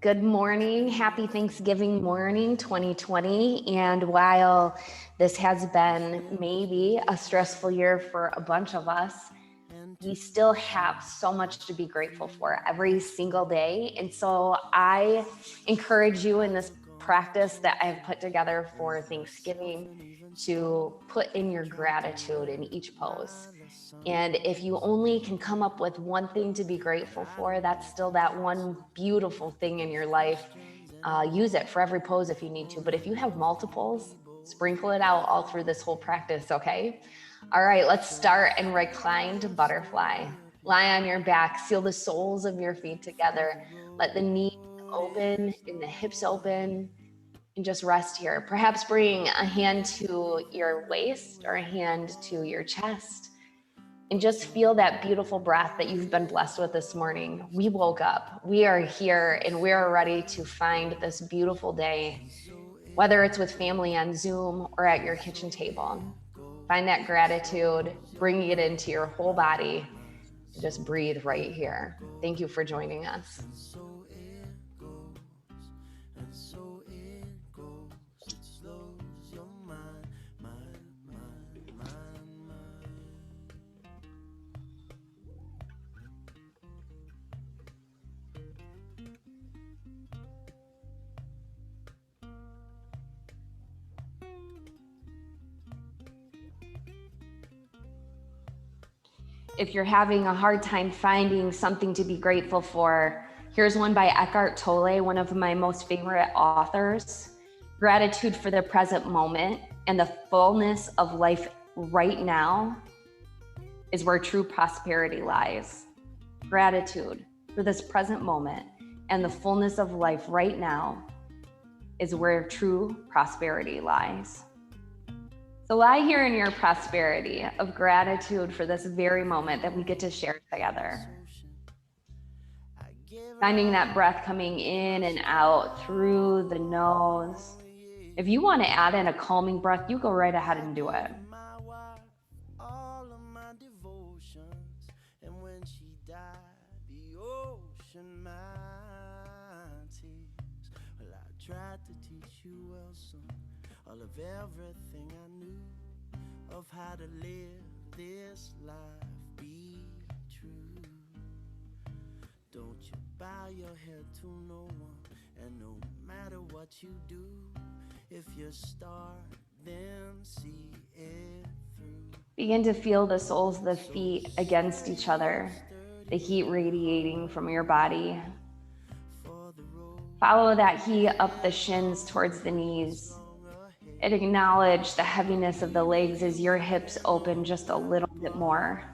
Good morning. Happy Thanksgiving morning, 2020. And while this has been maybe a stressful year for a bunch of us, we still have so much to be grateful for every single day. And so I encourage you in this practice that I've put together for Thanksgiving to put in your gratitude in each pose. And if you only can come up with one thing to be grateful for, that's still that one beautiful thing in your life. Use it for every pose if you need to. But if you have multiples, sprinkle it out all through this whole practice, okay? All right, let's start in reclined butterfly. Lie on your back, seal the soles of your feet together. Let the knees open and the hips open, and just rest here. Perhaps bring a hand to your waist or a hand to your chest. And just feel that beautiful breath that you've been blessed with this morning. We woke up, we are here, and we are ready to find this beautiful day, whether it's with family on Zoom or at your kitchen table. Find that gratitude, bringing it into your whole body, and just breathe right here. Thank you for joining us. If you're having a hard time finding something to be grateful for, here's one by Eckhart Tolle, one of my most favorite authors. Gratitude for the present moment and the fullness of life right now is where true prosperity lies. Gratitude for this present moment and the fullness of life right now is where true prosperity lies. So lie here in your prosperity of gratitude for this very moment that we get to share together. Finding that breath coming in and out through the nose. If you want to add in a calming breath, you go right ahead and do it. Tried to teach you well, son, all of everything I knew of how to live this life, be true. Don't you bow your head to no one, and no matter what you do, if you start, then see it through. Begin to feel the soles of the feet against each other, the heat radiating from your body. Follow that heat up the shins towards the knees. And acknowledge the heaviness of the legs as your hips open just a little bit more.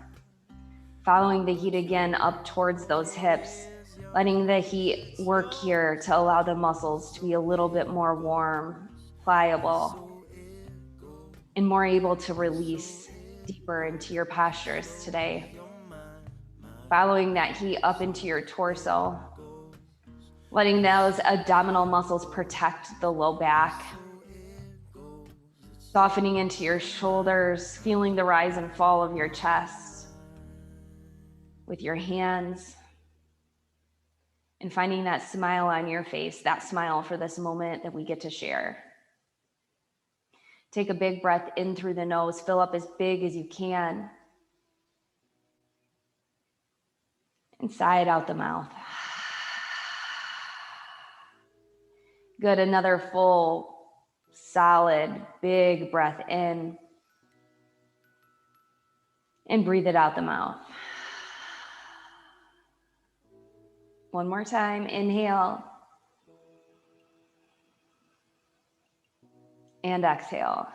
Following the heat again up towards those hips, letting the heat work here to allow the muscles to be a little bit more warm, pliable, and more able to release deeper into your postures today. Following that heat up into your torso, letting those abdominal muscles protect the low back. Softening into your shoulders, feeling the rise and fall of your chest with your hands. And finding that smile on your face, that smile for this moment that we get to share. Take a big breath in through the nose, fill up as big as you can. And sigh it out the mouth. Good, another full, solid, big breath in. And breathe it out the mouth. One more time, inhale. And exhale.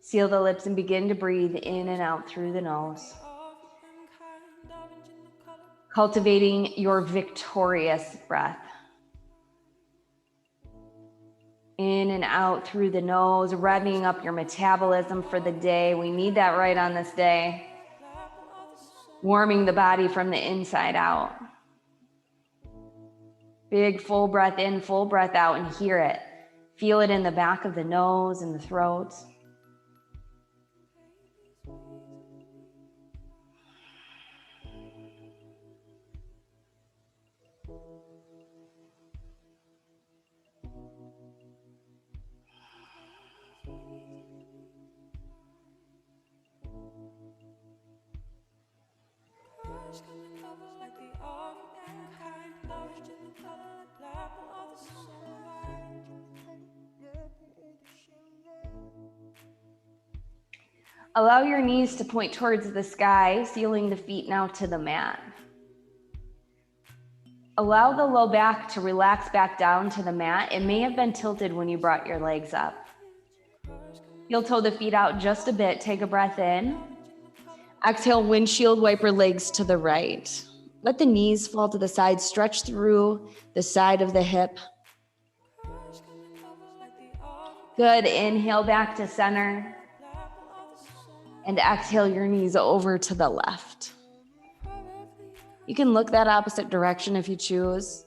Seal the lips and begin to breathe in and out through the nose. Cultivating your victorious breath. In and out through the nose, revving up your metabolism for the day. We need that right on this day. Warming the body from the inside out. Big full breath in, full breath out, and hear it. Feel it in the back of the nose and the throat. Allow your knees to point towards the sky, sealing the feet now to the mat. Allow the low back to relax back down to the mat. It may have been tilted when you brought your legs up. Heel toe the feet out just a bit. Take a breath in. Exhale, windshield wiper legs to the right. Let the knees fall to the side. Stretch through the side of the hip. Good. Inhale back to center. And exhale your knees over to the left. You can look that opposite direction if you choose.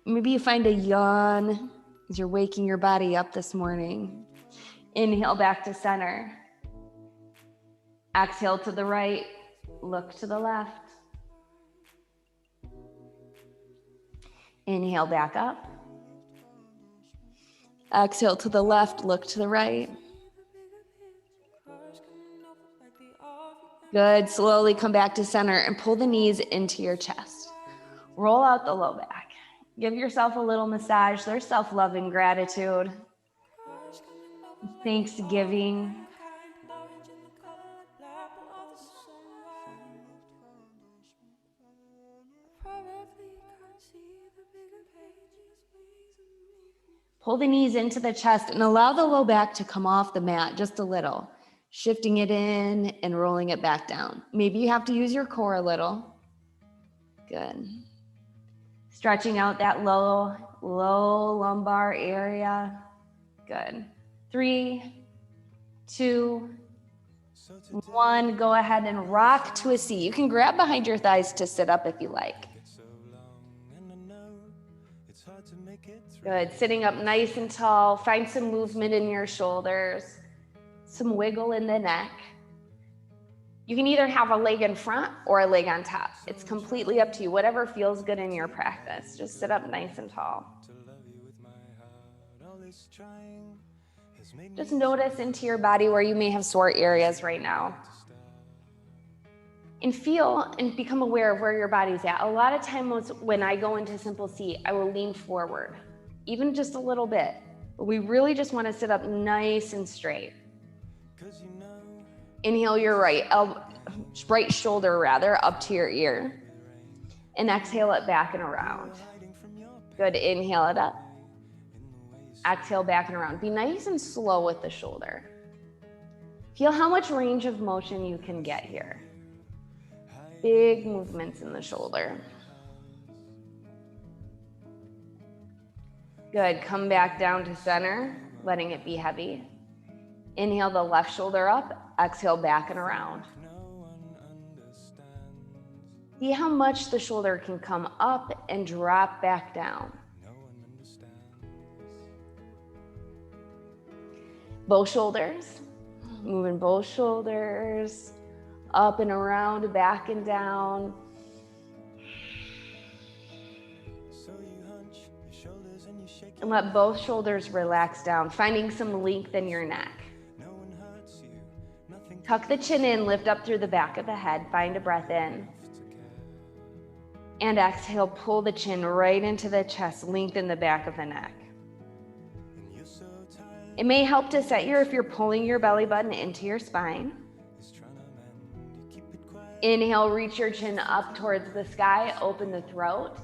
Maybe you find a yawn as you're waking your body up this morning. Inhale back to center. Exhale to the right. Look to the left. Inhale back up. Exhale to the left. Look to the right. Good. Slowly come back to center and pull the knees into your chest. Roll out the low back. Give yourself a little massage. There's self-love and gratitude. Thanksgiving. Pull the knees into the chest and allow the low back to come off the mat just a little. Shifting it in and rolling it back down. Maybe you have to use your core a little. Good. Stretching out that low lumbar area. Good. 3, 2, 1. Go ahead and rock to a seat. You can grab behind your thighs to sit up if you like. Good. Sitting up nice and tall. Find some movement in your shoulders. Some wiggle in the neck. You can either have a leg in front or a leg on top. It's completely up to you, whatever feels good in your practice. Just sit up nice and tall. Just notice into your body where you may have sore areas right now. And feel and become aware of where your body's at. A lot of times when I go into simple seat, I will lean forward, even just a little bit. But we really just want to sit up nice and straight. Inhale your right shoulder up to your ear. And exhale it back and around. Good, inhale it up. Exhale back and around. Be nice and slow with the shoulder. Feel how much range of motion you can get here. Big movements in the shoulder. Good, come back down to center, letting it be heavy. Inhale the left shoulder up, exhale back and around. See how much the shoulder can come up and drop back down. Both shoulders, moving both shoulders, up and around, back and down. And let both shoulders relax down, finding some length in your neck. Tuck the chin in, lift up through the back of the head, find a breath in. And exhale, pull the chin right into the chest, lengthen the back of the neck. It may help to set if you're pulling your belly button into your spine. Inhale, reach your chin up towards the sky, open the throat.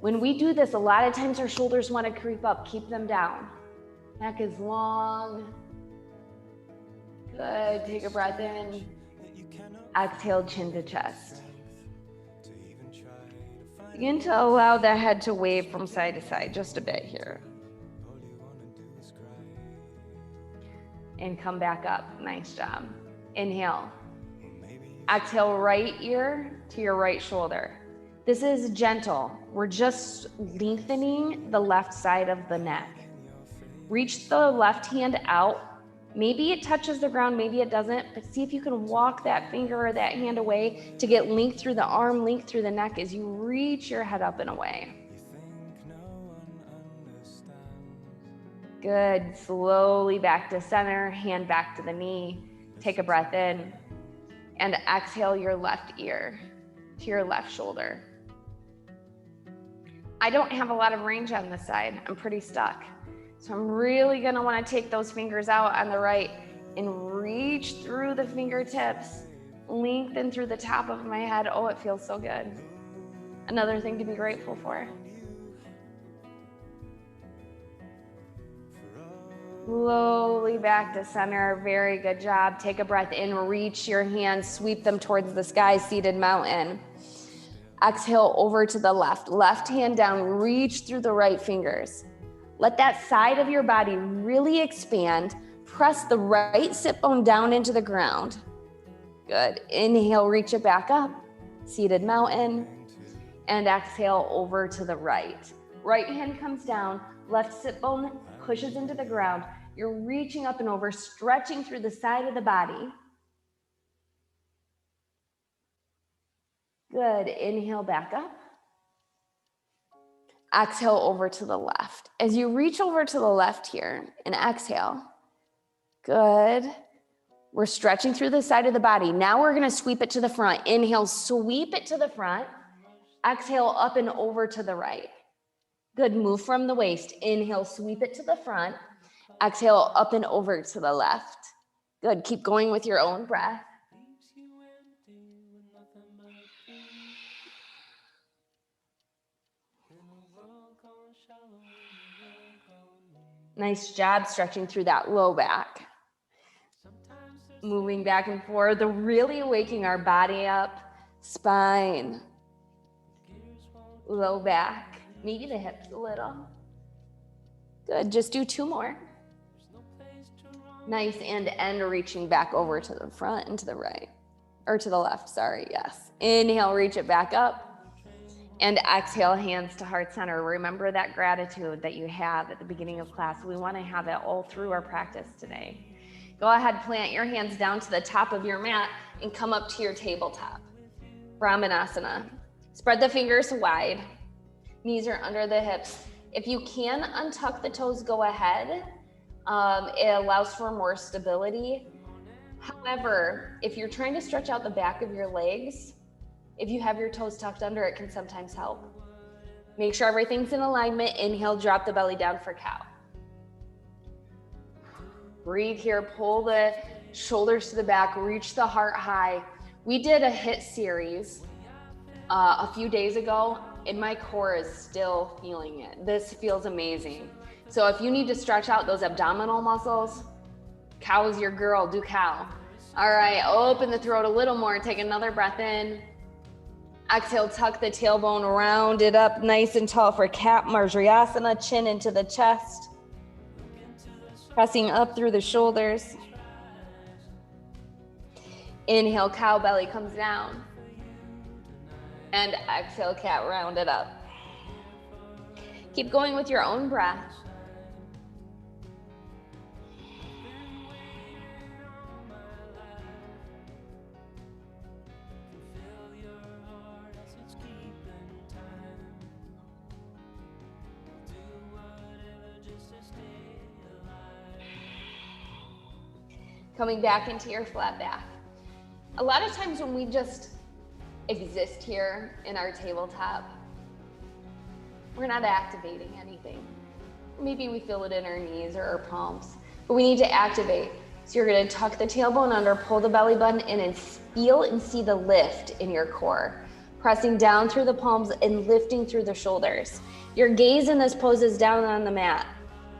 When we do this, a lot of times our shoulders want to creep up, keep them down. Neck is long. Good, take a breath in. Exhale, chin to chest. Begin to allow the head to wave from side to side just a bit here. And come back up, nice job. Inhale. Exhale, right ear to your right shoulder. This is gentle. We're just lengthening the left side of the neck. Reach the left hand out. Maybe it touches the ground, maybe it doesn't, but see if you can walk that finger or that hand away to get length through the arm, length through the neck as you reach your head up and away. Good, slowly back to center, hand back to the knee. Take a breath in. And exhale your left ear to your left shoulder. I don't have a lot of range on this side. I'm pretty stuck. So I'm really gonna wanna take those fingers out on the right and reach through the fingertips, lengthen through the top of my head. Oh, it feels so good. Another thing to be grateful for. Slowly back to center. Very good job. Take a breath in, reach your hands, sweep them towards the sky, seated mountain. Exhale over to the left. Left hand down, reach through the right fingers. Let that side of your body really expand. Press the right sit bone down into the ground. Good. Inhale, reach it back up. Seated mountain. And exhale over to the right. Right hand comes down. Left sit bone pushes into the ground. You're reaching up and over, stretching through the side of the body. Good. Inhale back up. Exhale over to the left. As you reach over to the left here and exhale, good. We're stretching through the side of the body. Now we're gonna sweep it to the front. Inhale, sweep it to the front. Exhale, up and over to the right. Good, move from the waist. Inhale, sweep it to the front. Exhale, up and over to the left. Good, keep going with your own breath. Nice job stretching through that low back. Moving back and forth, really waking our body up, spine, low back, maybe the hips a little. Good, just do 2 more. Nice, and end reaching back over to the front and to the right, or to the left, sorry, yes. Inhale, reach it back up. And exhale, hands to heart center. Remember that gratitude that you have at the beginning of class. We want to have it all through our practice today. Go ahead, plant your hands down to the top of your mat and come up to your tabletop. Brahmanasana. Spread the fingers wide. Knees are under the hips. If you can untuck the toes, go ahead. It allows for more stability. However, if you're trying to stretch out the back of your legs, if you have your toes tucked under, it can sometimes help. Make sure everything's in alignment. Inhale, drop the belly down for cow. Breathe here, pull the shoulders to the back, reach the heart high. We did a HIIT series a few days ago, and my core is still feeling it. This feels amazing. So if you need to stretch out those abdominal muscles, cow is your girl, do cow. All right, open the throat a little more, take another breath in. Exhale, tuck the tailbone, round it up nice and tall for cat Marshyasana, chin into the chest. Pressing up through the shoulders. Inhale, cow, belly comes down. And exhale, cat, round it up. Keep going with your own breath. Coming back into your flat back. A lot of times when we just exist here in our tabletop, we're not activating anything. Maybe we feel it in our knees or our palms, but we need to activate. So you're gonna tuck the tailbone under, pull the belly button in, and feel and see the lift in your core. Pressing down through the palms and lifting through the shoulders. Your gaze in this pose is down on the mat.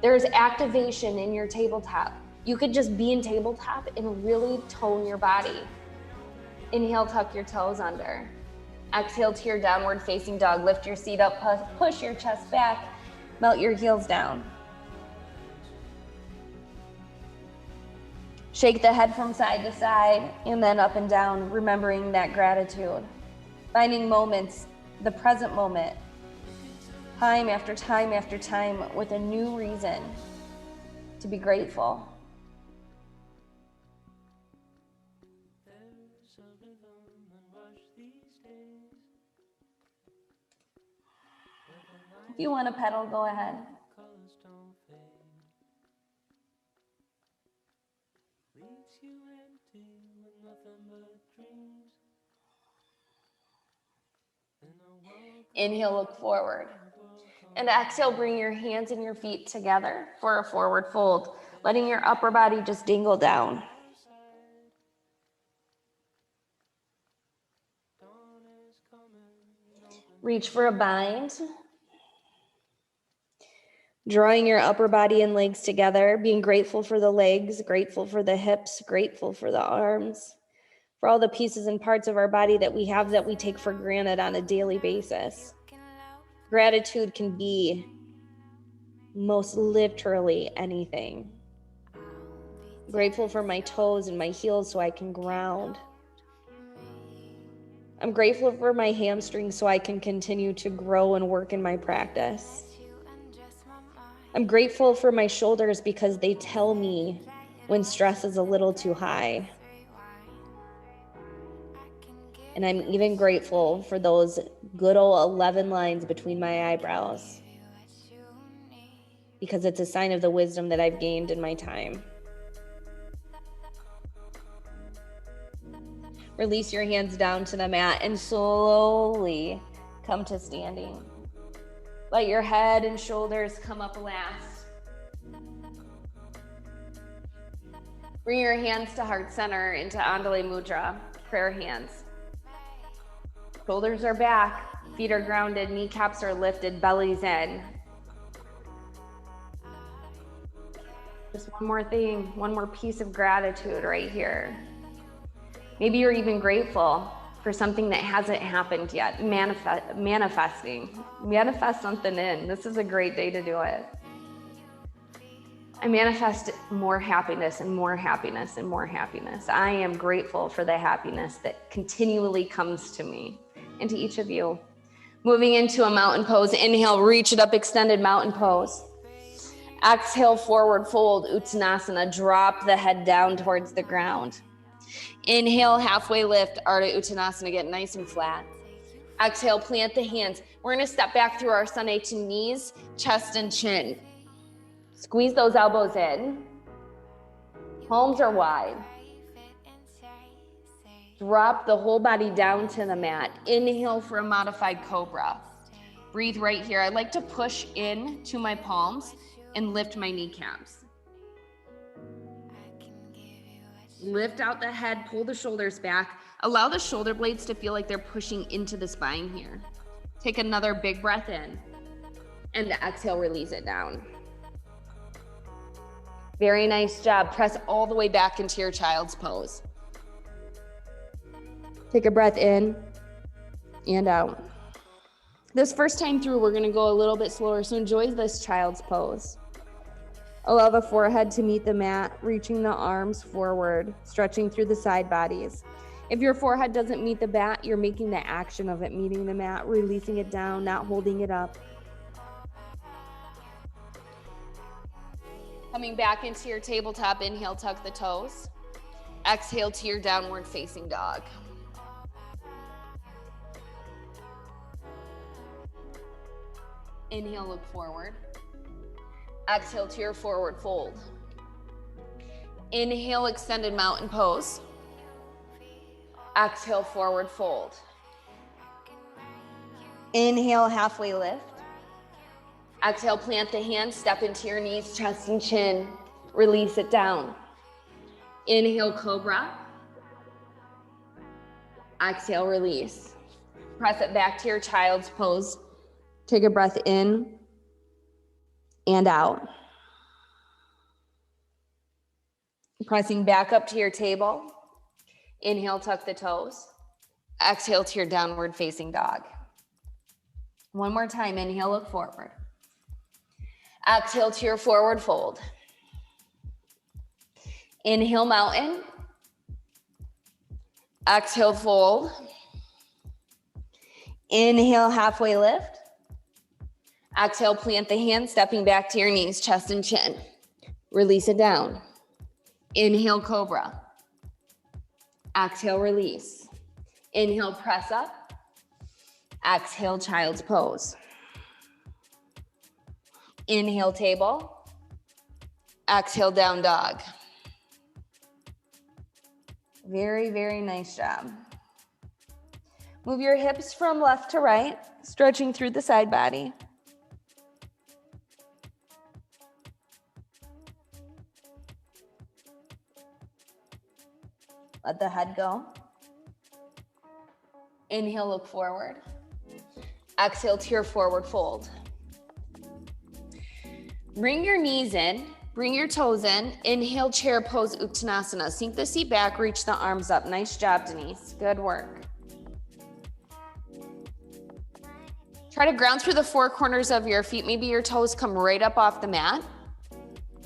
There's activation in your tabletop. You could just be in tabletop and really tone your body. Inhale, tuck your toes under. Exhale to your downward facing dog. Lift your seat up, push your chest back, melt your heels down. Shake the head from side to side and then up and down, remembering that gratitude. Finding moments, the present moment, time after time after time with a new reason to be grateful. If you want to pedal, go ahead. Leaves you empty with nothing but dreams. Inhale, look forward. And exhale, bring your hands and your feet together for a forward fold, letting your upper body just dingle down. Reach for a bind. Drawing your upper body and legs together, being grateful for the legs, grateful for the hips, grateful for the arms, for all the pieces and parts of our body that we have that we take for granted on a daily basis. Gratitude can be most literally anything. Grateful for my toes and my heels so I can ground. I'm grateful for my hamstrings so I can continue to grow and work in my practice. I'm grateful for my shoulders because they tell me when stress is a little too high. And I'm even grateful for those good old 11 lines between my eyebrows, because it's a sign of the wisdom that I've gained in my time. Release your hands down to the mat and slowly come to standing. Let your head and shoulders come up last. Bring your hands to heart center into Andale Mudra, prayer hands. Shoulders are back, feet are grounded, kneecaps are lifted, belly's in. Just one more thing, one more piece of gratitude right here. Maybe you're even grateful for something that hasn't happened yet. Manifesting. Manifest something in. This is a great day to do it. I manifest more happiness and more happiness and more happiness. I am grateful for the happiness that continually comes to me and to each of you. Moving into a mountain pose. Inhale, reach it up, extended mountain pose. Exhale, forward fold, Uttanasana. Drop the head down towards the ground. Inhale, halfway lift, Ardha Uttanasana, get nice and flat. Exhale, plant the hands. We're gonna step back through our Sunday to knees, chest, and chin. Squeeze those elbows in. Palms are wide. Drop the whole body down to the mat. Inhale for a modified cobra. Breathe right here. I like to push in to my palms and lift my kneecaps. Lift out the head, pull the shoulders back. Allow the shoulder blades to feel like they're pushing into the spine here. Take another big breath in. And exhale, release it down. Very nice job. Press all the way back into your child's pose. Take a breath in and out. This first time through, we're gonna go a little bit slower, so enjoy this child's pose. Allow the forehead to meet the mat, reaching the arms forward, stretching through the side bodies. If your forehead doesn't meet the mat, you're making the action of it meeting the mat, releasing it down, not holding it up. Coming back into your tabletop, inhale, tuck the toes. Exhale to your downward facing dog. Inhale, look forward. Exhale to your forward fold. Inhale, extended mountain pose. Exhale, forward fold. Inhale, halfway lift. Exhale, plant the hands, step into your knees, chest and chin. Release it down. Inhale, cobra. Exhale, release. Press it back to your child's pose. Take a breath in and out. Pressing back up to your table. Inhale, tuck the toes. Exhale to your downward facing dog. One more time, inhale, look forward. Exhale to your forward fold. Inhale, mountain. Exhale, fold. Inhale, halfway lift. Exhale, plant the hands, stepping back to your knees, chest and chin. Release it down. Inhale, cobra. Exhale, release. Inhale, press up. Exhale, child's pose. Inhale, table. Exhale, down dog. Very, very nice job. Move your hips from left to right, stretching through the side body. Let the head go. Inhale, look forward. Exhale to your forward fold. Bring your knees in, bring your toes in. Inhale, chair pose, Uttanasana. Sink the seat back, reach the arms up. Nice job, Denise. Good work. Try to ground through the four corners of your feet. Maybe your toes come right up off the mat.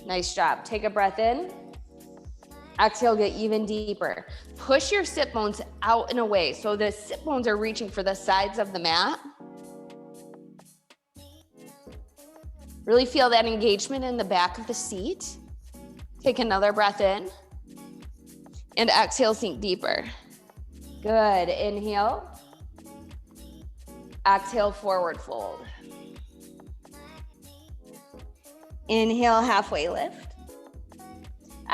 Nice job. Take a breath in. Exhale, get even deeper. Push your sit bones out and away. So the sit bones are reaching for the sides of the mat. Really feel that engagement in the back of the seat. Take another breath in. And exhale, sink deeper. Good. Inhale. Exhale, forward fold. Inhale, halfway lift.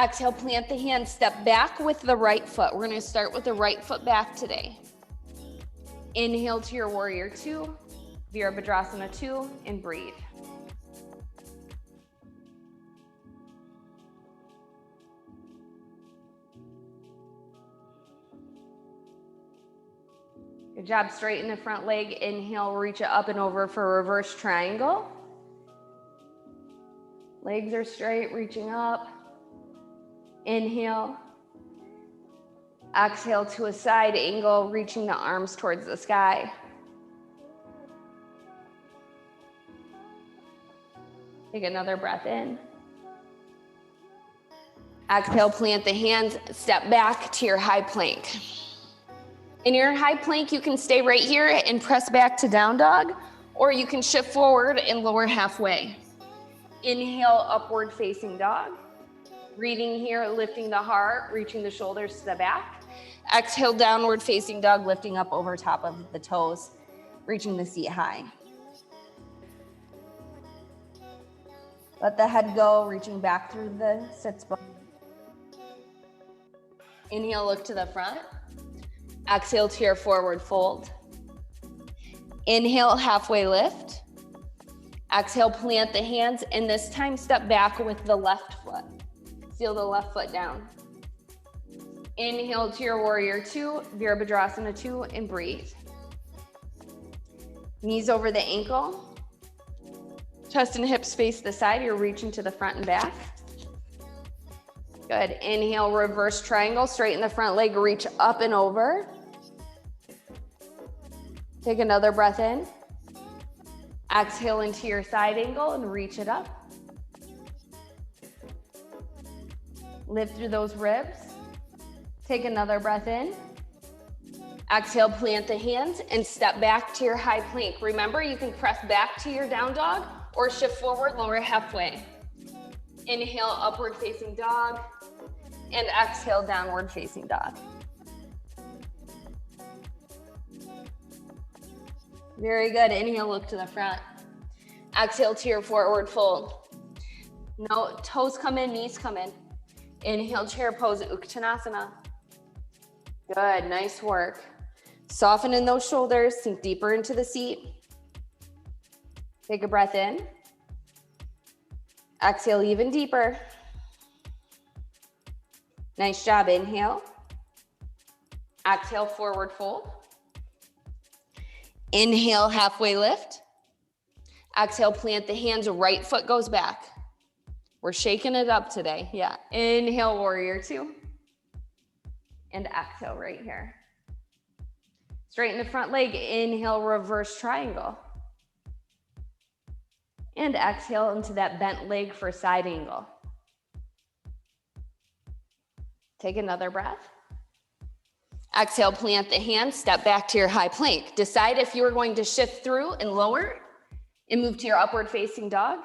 Exhale, plant the hands, step back with the right foot. We're gonna start with the right foot back today. Inhale to your warrior two, Virabhadrasana 2, and breathe. Good job, straighten the front leg. Inhale, reach it up and over for a reverse triangle. Legs are straight, reaching up. Inhale. Exhale to a side angle, reaching the arms towards the sky. Take another breath in. Exhale, plant the hands, step back to your high plank. In your high plank, you can stay right here and press back to down dog, or you can shift forward and lower halfway. Inhale, upward facing dog. Breathing here, lifting the heart, reaching the shoulders to the back. Exhale, downward facing dog, lifting up over top of the toes, reaching the seat high. Let the head go, reaching back through the sits bone. Inhale, look to the front. Exhale to your forward fold. Inhale, halfway lift. Exhale, plant the hands, and this time step back with the left foot. Seal the left foot down. Inhale to your warrior two, Virabhadrasana 2, and breathe. Knees over the ankle. Chest and hips face the side. You're reaching to the front and back. Good. Inhale, reverse triangle. Straighten the front leg, reach up and over. Take another breath in. Exhale into your side angle and reach it up. Lift through those ribs. Take another breath in. Exhale, plant the hands and step back to your high plank. Remember, you can press back to your down dog or shift forward, lower halfway. Inhale, upward facing dog, and exhale, downward facing dog. Very good. Inhale, look to the front. Exhale to your forward fold. No, toes come in, knees come in. Inhale, chair pose, Uttanasana. Good, nice work. Soften in those shoulders, sink deeper into the seat. Take a breath in. Exhale even deeper. Nice job, inhale. Exhale, forward fold. Inhale, halfway lift. Exhale, plant the hands, right foot goes back. We're shaking it up today, yeah. Inhale, warrior two. And exhale right here. Straighten the front leg, inhale, reverse triangle. And exhale into that bent leg for side angle. Take another breath. Exhale, plant the hands, step back to your high plank. Decide if you are going to shift through and lower and move to your upward facing dog,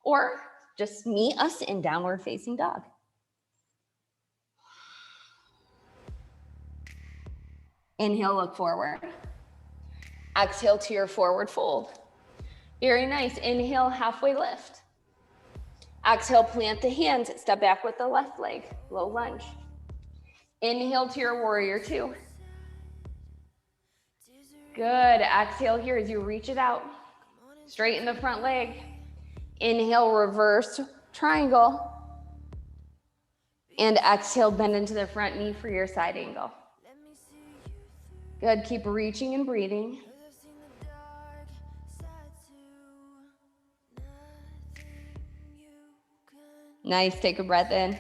or just meet us in downward facing dog. Inhale, look forward. Exhale to your forward fold. Very nice. Inhale, halfway lift. Exhale, plant the hands, step back with the left leg, low lunge. Inhale to your warrior two. Good. Exhale here as you reach it out. Straighten the front leg. Inhale, reverse triangle. And exhale, bend into the front knee for your side angle. Good. Keep reaching and breathing. Nice. Take a breath in.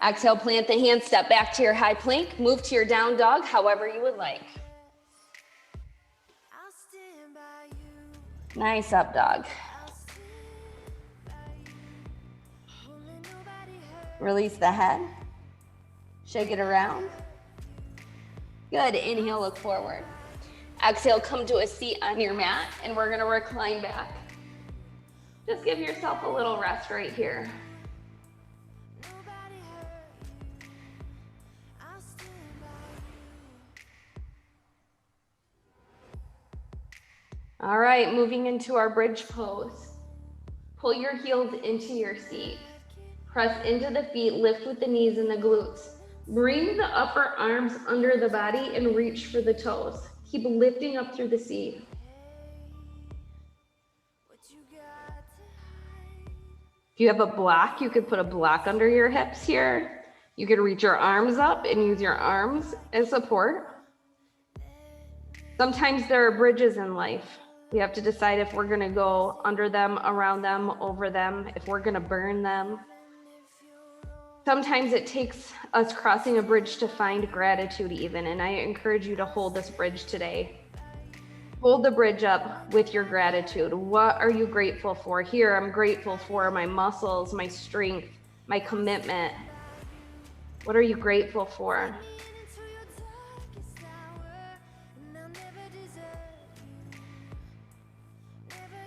Exhale, plant the hands, step back to your high plank, move to your down dog, however you would like. Nice up dog. Release the head. Shake it around. Good. Inhale, look forward. Exhale, come to a seat on your mat, and we're gonna recline back. Just give yourself a little rest right here. All right, moving into our bridge pose. Pull your heels into your seat. Press into the feet, lift with the knees and the glutes. Bring the upper arms under the body and reach for the toes. Keep lifting up through the seat. If you have a block, you could put a block under your hips here. You could reach your arms up and use your arms as support. Sometimes there are bridges in life. We have to decide if we're gonna go under them, around them, over them, if we're gonna burn them. Sometimes it takes us crossing a bridge to find gratitude even, and I encourage you to hold this bridge today. Hold the bridge up with your gratitude. What are you grateful for? Here, I'm grateful for my muscles, my strength, my commitment. What are you grateful for?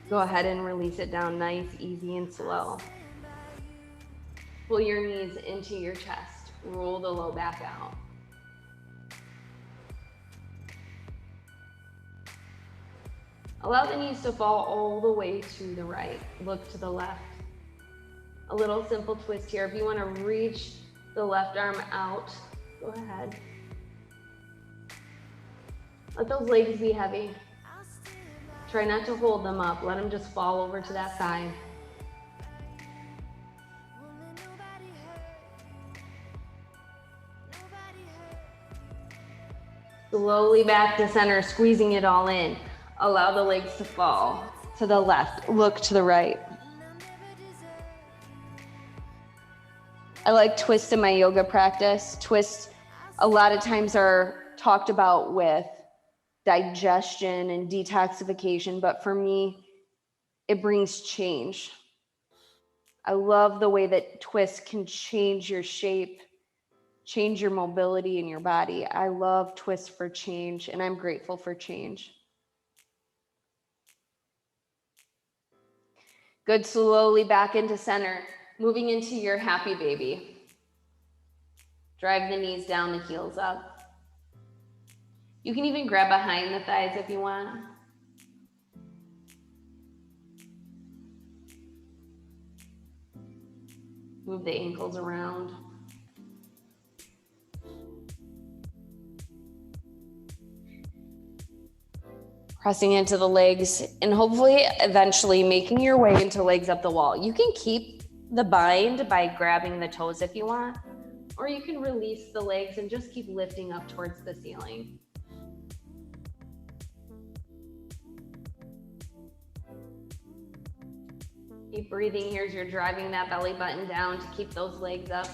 Go ahead and release it down nice, easy, and slow. Pull your knees into your chest. Roll the low back out. Allow the knees to fall all the way to the right. Look to the left. A little simple twist here. If you want to reach the left arm out, go ahead. Let those legs be heavy. Try not to hold them up. Let them just fall over to that side. Slowly back to center, squeezing it all in. Allow the legs to fall to the left. Look to the right. I like twists in my yoga practice. Twists a lot of times are talked about with digestion and detoxification, but for me, it brings change. I love the way that twists can change your shape, change your mobility in your body. I love twists for change, and I'm grateful for change. Good, slowly back into center, moving into your happy baby. Drive the knees down, the heels up. You can even grab behind the thighs if you want. Move the ankles around. Pressing into the legs and hopefully eventually making your way into legs up the wall. You can keep the bind by grabbing the toes if you want, or you can release the legs and just keep lifting up towards the ceiling. Keep breathing here as you're driving that belly button down to keep those legs up.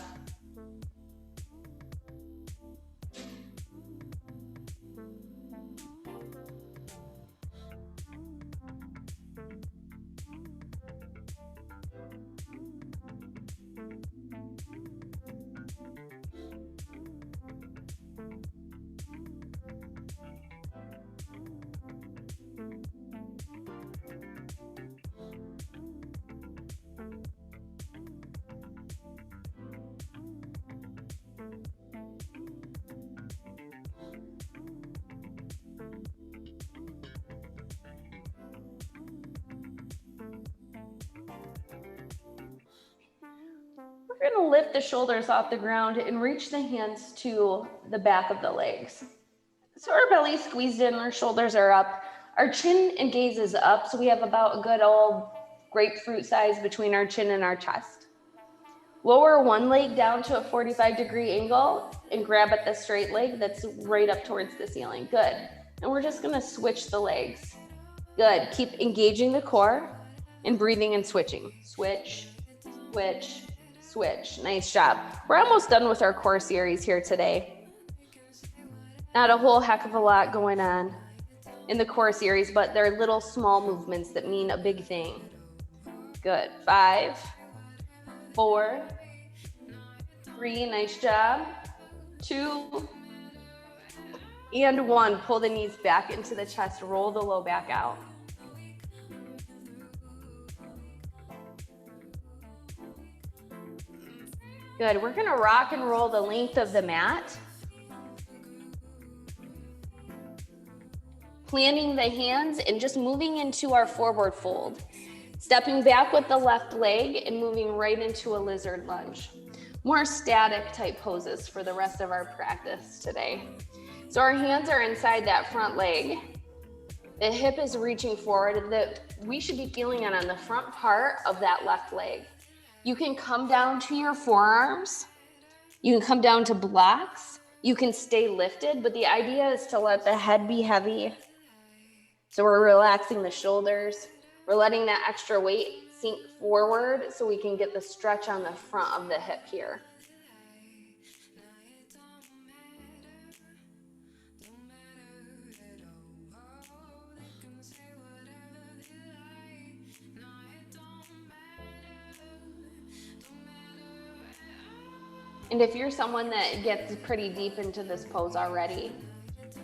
We're going to lift the shoulders off the ground and reach the hands to the back of the legs. So our belly squeezed in, our shoulders are up, our chin and gaze is up, so we have about a good old grapefruit size between our chin and our chest. Lower one leg down to a 45-degree angle and grab at the straight leg that's right up towards the ceiling. Good. And we're just gonna switch the legs. Good. Keep engaging the core and breathing and switching. Switch, switch, switch. Nice job. We're almost done with our core series here today. Not a whole heck of a lot going on in the core series, but they're little small movements that mean a big thing. Good. 5, 4, 3, nice job. 2, and 1. Pull the knees back into the chest, roll the low back out. Good. We're gonna rock and roll the length of the mat. Planting the hands and just moving into our forward fold. Stepping back with the left leg and moving right into a lizard lunge. More static type poses for the rest of our practice today. So our hands are inside that front leg. The hip is reaching forward. We should be feeling it on the front part of that left leg. You can come down to your forearms. You can come down to blocks. You can stay lifted, but the idea is to let the head be heavy. So we're relaxing the shoulders. We're letting that extra weight sink forward so we can get the stretch on the front of the hip here. And if you're someone that gets pretty deep into this pose already,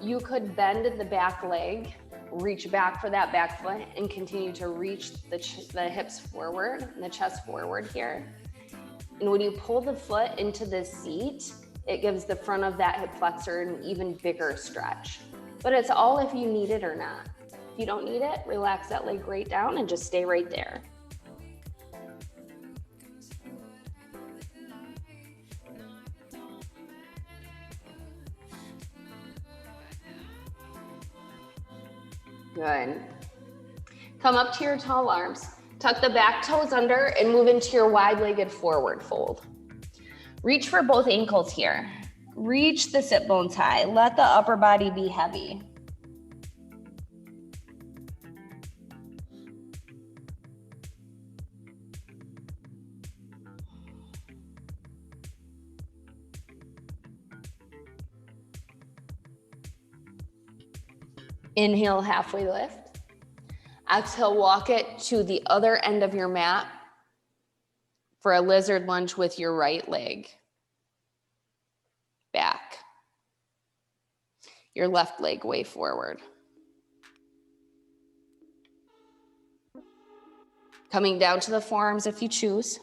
you could bend the back leg, reach back for that back foot, and continue to reach the hips forward and the chest forward here. And when you pull the foot into the seat, it gives the front of that hip flexor an even bigger stretch. But it's all if you need it or not. If you don't need it, relax that leg right down and just stay right there. Good. Come up to your tall arms. Tuck the back toes under and move into your wide-legged forward fold. Reach for both ankles here. Reach the sit bones high. Let the upper body be heavy. Inhale, halfway lift. Exhale, walk it to the other end of your mat for a lizard lunge with your right leg. Back. Your left leg way forward. Coming down to the forearms if you choose.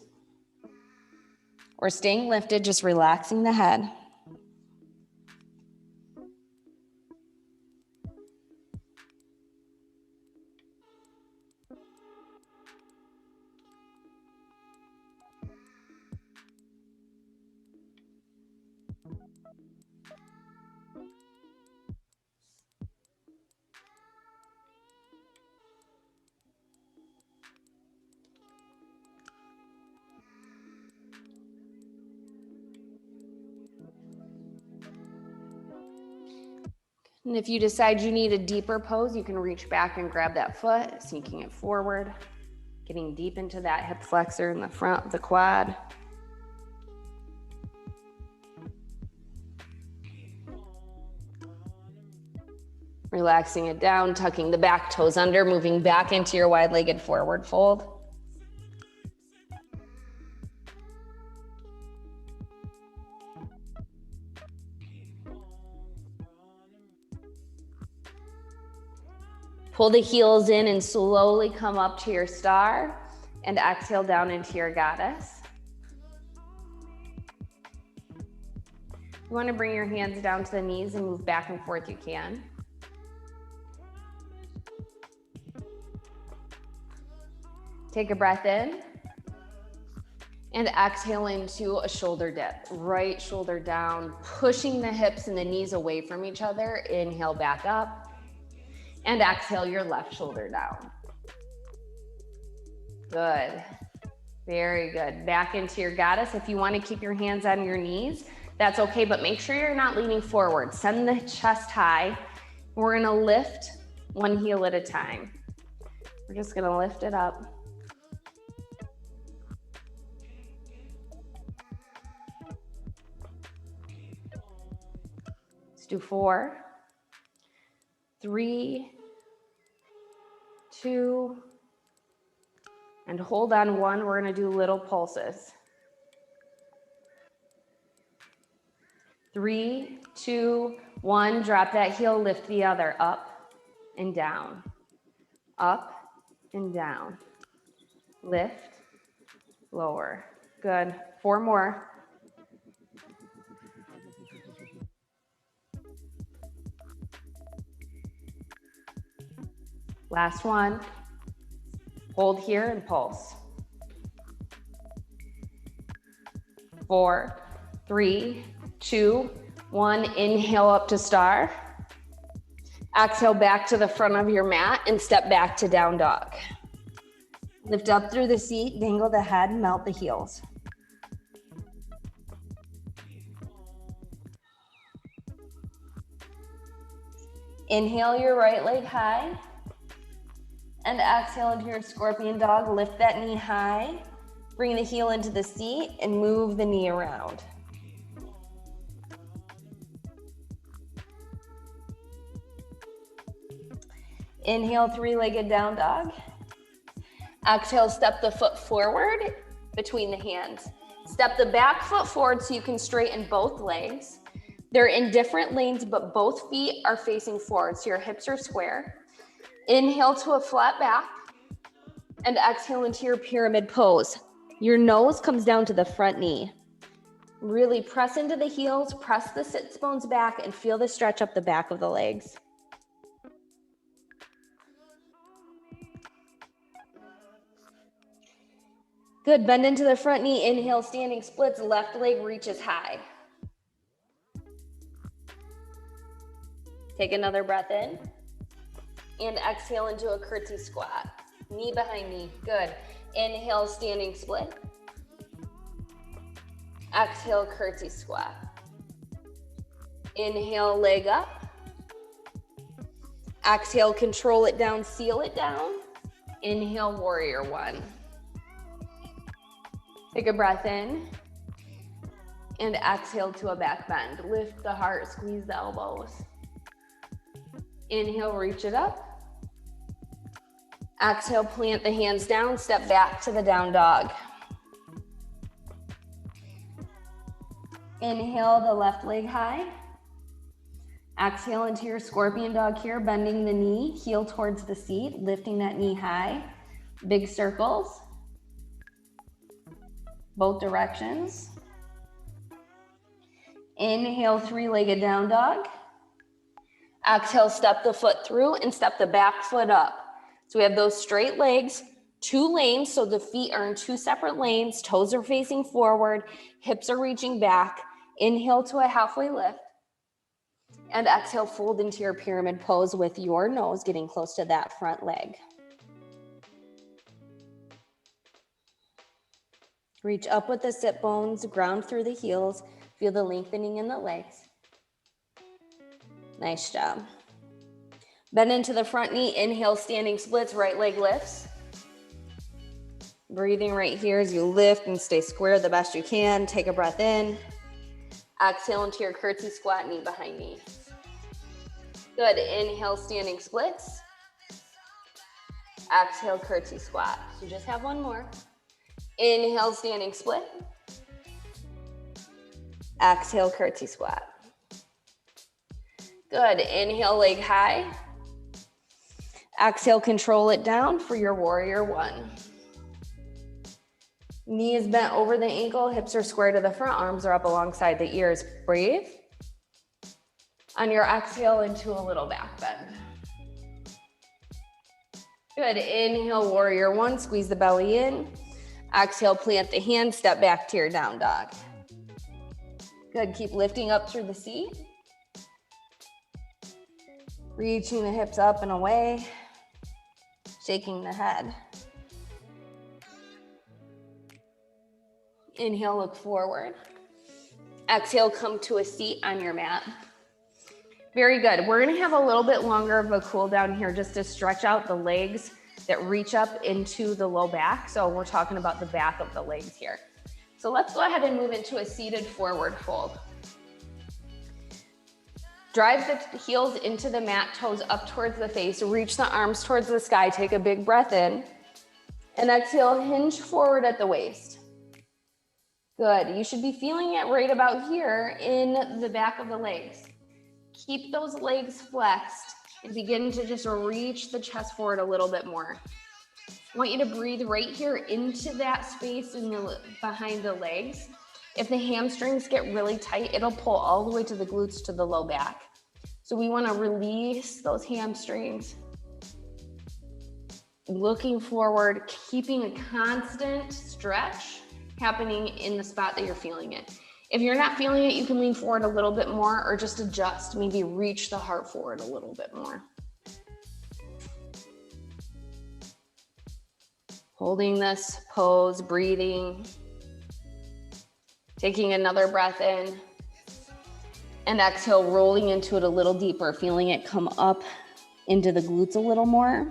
Or staying lifted, just relaxing the head. And if you decide you need a deeper pose, you can reach back and grab that foot, sinking it forward, getting deep into that hip flexor in the front of the quad. Relaxing it down, tucking the back toes under, moving back into your wide-legged forward fold. Pull the heels in and slowly come up to your star and exhale down into your goddess. You want to bring your hands down to the knees and move back and forth, you can. Take a breath in And exhale into a shoulder dip. Right shoulder down, pushing the hips and the knees away from each other. Inhale back up. And exhale your left shoulder down. Good. Very good. Back into your goddess. If you want to keep your hands on your knees, that's okay, but make sure you're not leaning forward. Send the chest high. We're gonna lift one heel at a time. We're just gonna lift it up. Let's do 4, 3, 2, and hold on 1. We're gonna do little pulses. 3, 2, 1, drop that heel, lift the other, up and down, up and down, lift, lower. Good. 4 more. Last one. Hold here and pulse. 4, 3, 2, 1. Inhale up to star. Exhale back to the front of your mat and step back to down dog. Lift up through the seat, dangle the head, melt the heels. Inhale your right leg high and exhale into your scorpion dog. Lift that knee high, bring the heel into the seat and move the knee around. Inhale, 3-legged down dog. Exhale, step the foot forward between the hands. Step the back foot forward so you can straighten both legs. They're in different lanes, but both feet are facing forward, so your hips are square. Inhale to a flat back and exhale into your pyramid pose. Your nose comes down to the front knee. Really press into the heels, press the sits bones back and feel the stretch up the back of the legs. Good, bend into the front knee, inhale, standing splits, left leg reaches high. Take another breath in and exhale into a curtsy squat. Knee behind knee, good. Inhale, standing split. Exhale, curtsy squat. Inhale, leg up. Exhale, control it down, seal it down. Inhale, warrior 1. Take a breath in and exhale to a back bend. Lift the heart, squeeze the elbows. Inhale, reach it up. Exhale, plant the hands down, step back to the down dog. Inhale the left leg high. Exhale into your scorpion dog here, bending the knee, heel towards the seat, lifting that knee high. Big circles. Both directions. Inhale, 3-legged down dog. Exhale, step the foot through and step the back foot up. So we have those straight legs, 2 lanes, so the feet are in 2 separate lanes, toes are facing forward, hips are reaching back. Inhale to a halfway lift. And exhale, fold into your pyramid pose with your nose getting close to that front leg. Reach up with the sit bones, ground through the heels, feel the lengthening in the legs. Nice job. Bend into the front knee, inhale, standing splits, right leg lifts. Breathing right here as you lift and stay square the best you can. Take a breath in. Exhale into your curtsy squat, knee behind knee. Good, inhale, standing splits. Exhale, curtsy squat. So just have one more. Inhale, standing split. Exhale, curtsy squat. Good, inhale, leg high. Exhale, control it down for your warrior 1. Knee is bent over the ankle, hips are square to the front, arms are up alongside the ears. Breathe. On your exhale, into a little back bend. Good, inhale, warrior 1, squeeze the belly in. Exhale, plant the hand, step back to your down dog. Good, keep lifting up through the seat. Reaching the hips up and away, shaking the head. Inhale, look forward. Exhale, come to a seat on your mat. Very good. We're gonna have a little bit longer of a cool down here just to stretch out the legs that reach up into the low back. So we're talking about the back of the legs here. So let's go ahead and move into a seated forward fold. Drive the heels into the mat, toes up towards the face, reach the arms towards the sky, take a big breath in, and exhale, hinge forward at the waist. Good, you should be feeling it right about here in the back of the legs. Keep those legs flexed and begin to just reach the chest forward a little bit more. I want you to breathe right here into that space behind the legs. If the hamstrings get really tight, it'll pull all the way to the glutes to the low back. So we want to release those hamstrings. Looking forward, keeping a constant stretch happening in the spot that you're feeling it. If you're not feeling it, you can lean forward a little bit more or just adjust, maybe reach the heart forward a little bit more. Holding this pose, breathing, taking another breath in, and exhale, rolling into it a little deeper, feeling it come up into the glutes a little more.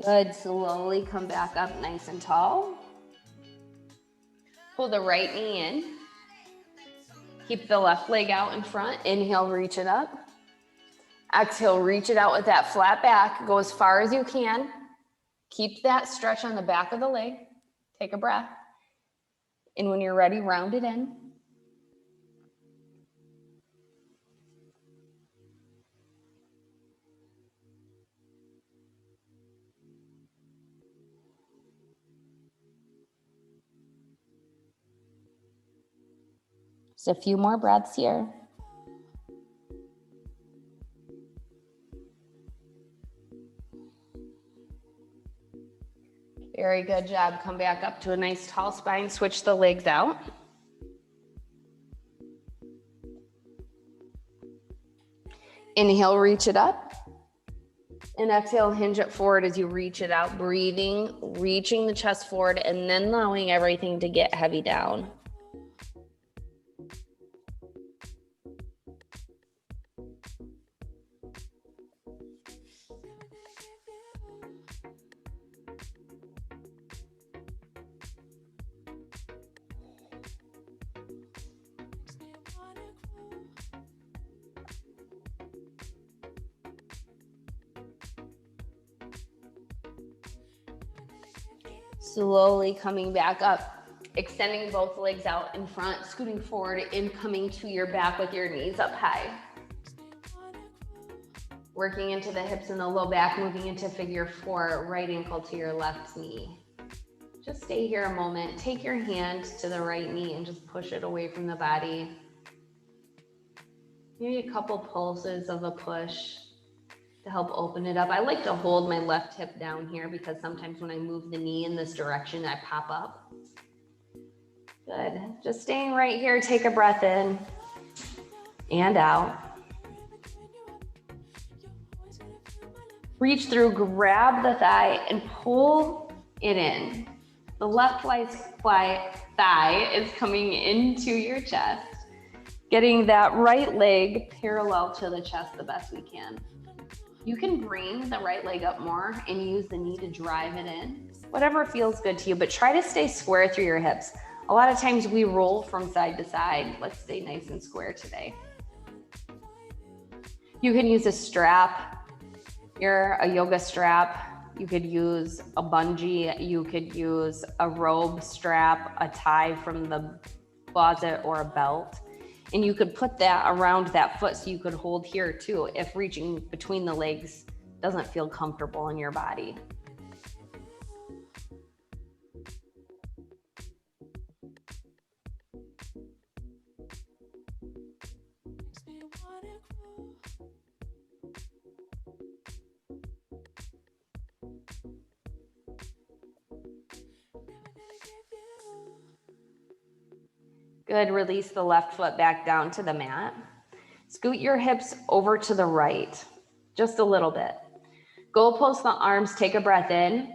Good, slowly come back up nice and tall. Pull the right knee in. Keep the left leg out in front. Inhale, reach it up. Exhale, reach it out with that flat back. Go as far as you can. Keep that stretch on the back of the leg. Take a breath. And when you're ready, round it in. Just a few more breaths here. Very good job. Come back up to a nice tall spine. Switch the legs out. Inhale, reach it up. And exhale, hinge it forward as you reach it out. Breathing, reaching the chest forward, and then allowing everything to get heavy down. Slowly coming back up, extending both legs out in front, scooting forward and coming to your back with your knees up high. Working into the hips and the low back, moving into figure four, right ankle to your left knee. Just stay here a moment. Take your hand to the right knee and just push it away from the body. Maybe a couple pulses of a push to help open it up. I like to hold my left hip down here because sometimes when I move the knee in this direction, I pop up. Good. Just staying right here. Take a breath in and out. Reach through, grab the thigh and pull it in. The left thigh is coming into your chest, getting that right leg parallel to the chest the best we can. You can bring the right leg up more and use the knee to drive it in, whatever feels good to you, but try to stay square through your hips. A lot of times we roll from side to side. Let's stay nice and square today. You can use a strap, a yoga strap. You could use a bungee. You could use a robe strap, a tie from the closet or a belt. And you could put that around that foot so you could hold here too if reaching between the legs doesn't feel comfortable in your body. Good, release the left foot back down to the mat. Scoot your hips over to the right, just a little bit. Goalpost the arms, take a breath in.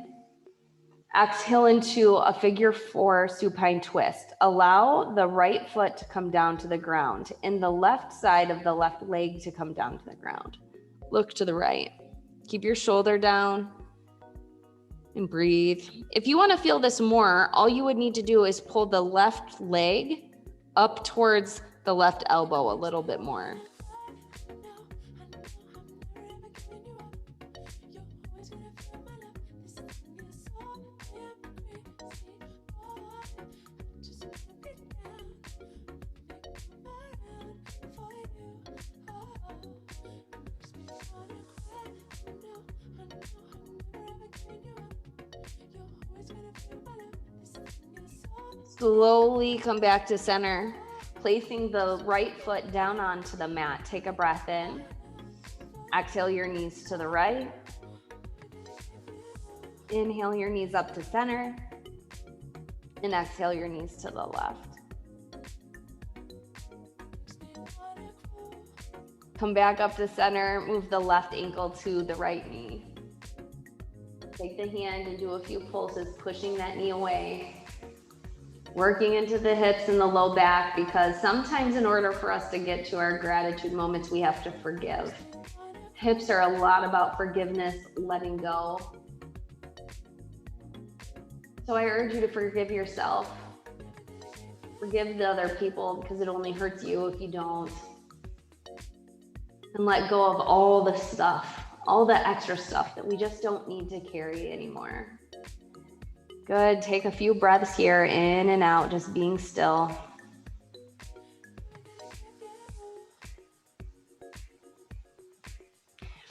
Exhale into a figure 4 supine twist. Allow the right foot to come down to the ground and the left side of the left leg to come down to the ground. Look to the right. Keep your shoulder down and breathe. If you want to feel this more, all you would need to do is pull the left leg up towards the left elbow a little bit more. Slowly come back to center, placing the right foot down onto the mat. Take a breath in. Exhale your knees to the right. Inhale your knees up to center. And exhale your knees to the left. Come back up to center. Move the left ankle to the right knee. Take the hand and do a few pulses, pushing that knee away. Working into the hips and the low back, because sometimes in order for us to get to our gratitude moments, we have to forgive. Hips are a lot about forgiveness, letting go. So I urge you to forgive yourself. Forgive the other people, because it only hurts you if you don't. And let go of all the stuff, all the extra stuff that we just don't need to carry anymore. Good, take a few breaths here, in and out, just being still.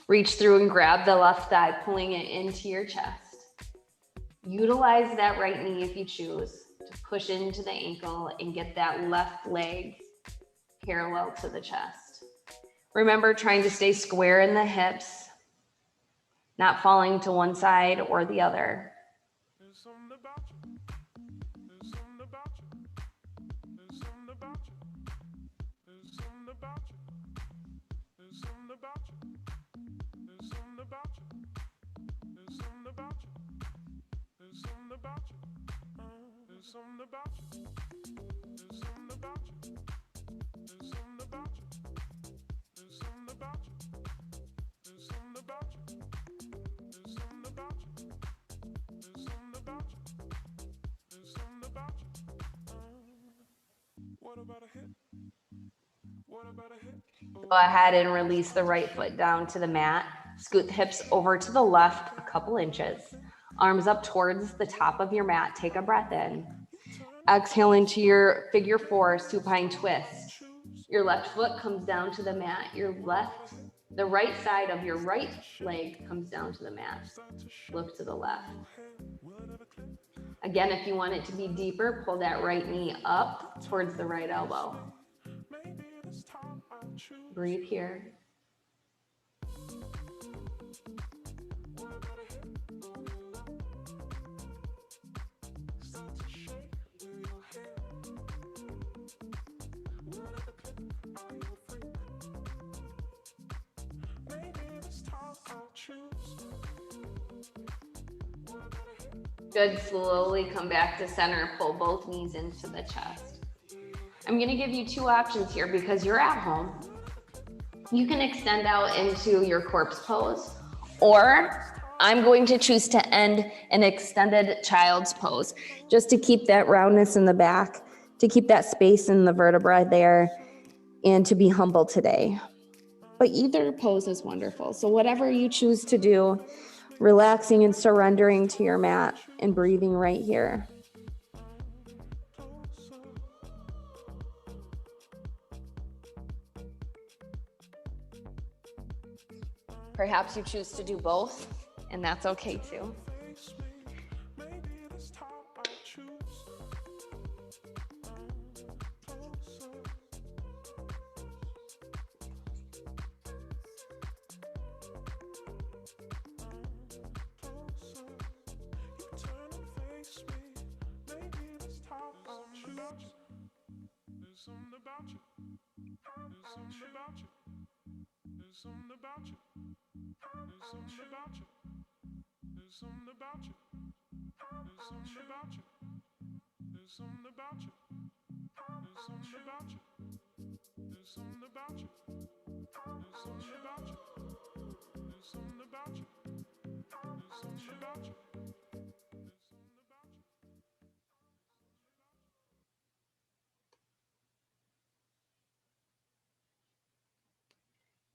Reach through and grab the left thigh, pulling it into your chest. Utilize that right knee if you choose to push into the ankle and get that left leg parallel to the chest. Remember, trying to stay square in the hips, not falling to one side or the other. Go ahead and release the right foot down to the mat. Scoot the hips over to the left a couple inches. Arms up towards the top of your mat. Take a breath in. Exhale into your figure 4 supine twist. Your left foot comes down to the mat. The right side of your right leg comes down to the mat. Look to the left. Again, if you want it to be deeper, pull that right knee up towards the right elbow. Breathe here. Good, slowly come back to center, pull both knees into the chest. I'm gonna give you two options here because you're at home. You can extend out into your corpse pose, or I'm going to choose to end an extended child's pose, just to keep that roundness in the back, to keep that space in the vertebra there, and to be humble today. But either pose is wonderful. So whatever you choose to do, relaxing and surrendering to your mat and breathing right here. Perhaps you choose to do both, and that's okay too.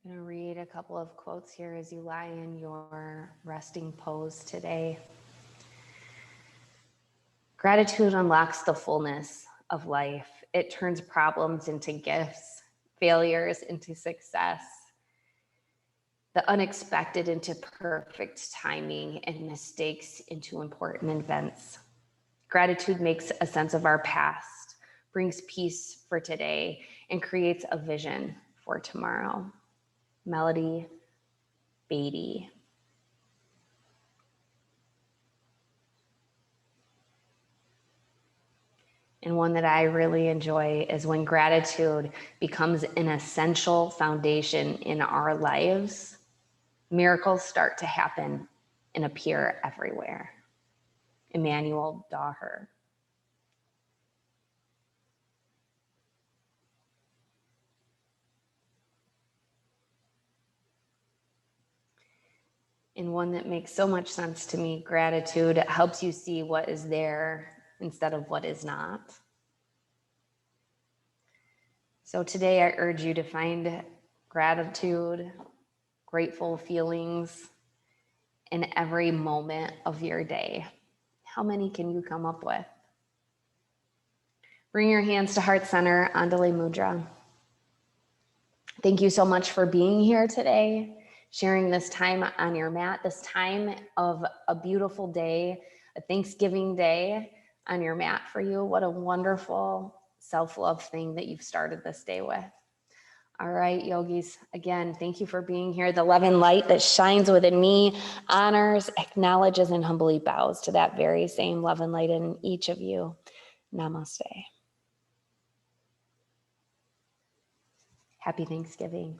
I'm going to read a couple of quotes here as you lie in your resting pose today. Gratitude unlocks the fullness of life. It turns problems into gifts, failures into success, the unexpected into perfect timing, and mistakes into important events. Gratitude makes a sense of our past, brings peace for today, and creates a vision for tomorrow. Melody Beatty. And one that I really enjoy is when gratitude becomes an essential foundation in our lives, miracles start to happen and appear everywhere. Emmanuel Daher. And one that makes so much sense to me, gratitude helps you see what is there instead of what is not. So today I urge you to find gratitude, grateful feelings in every moment of your day. How many can you come up with? Bring your hands to Heart Center, Andale Mudra. Thank you so much for being here today, sharing this time on your mat, this time of a beautiful day, a Thanksgiving day on your mat for you. What a wonderful self-love thing that you've started this day with. All right, yogis, again, thank you for being here. The love and light that shines within me honors, acknowledges, and humbly bows to that very same love and light in each of you. Namaste. Happy Thanksgiving.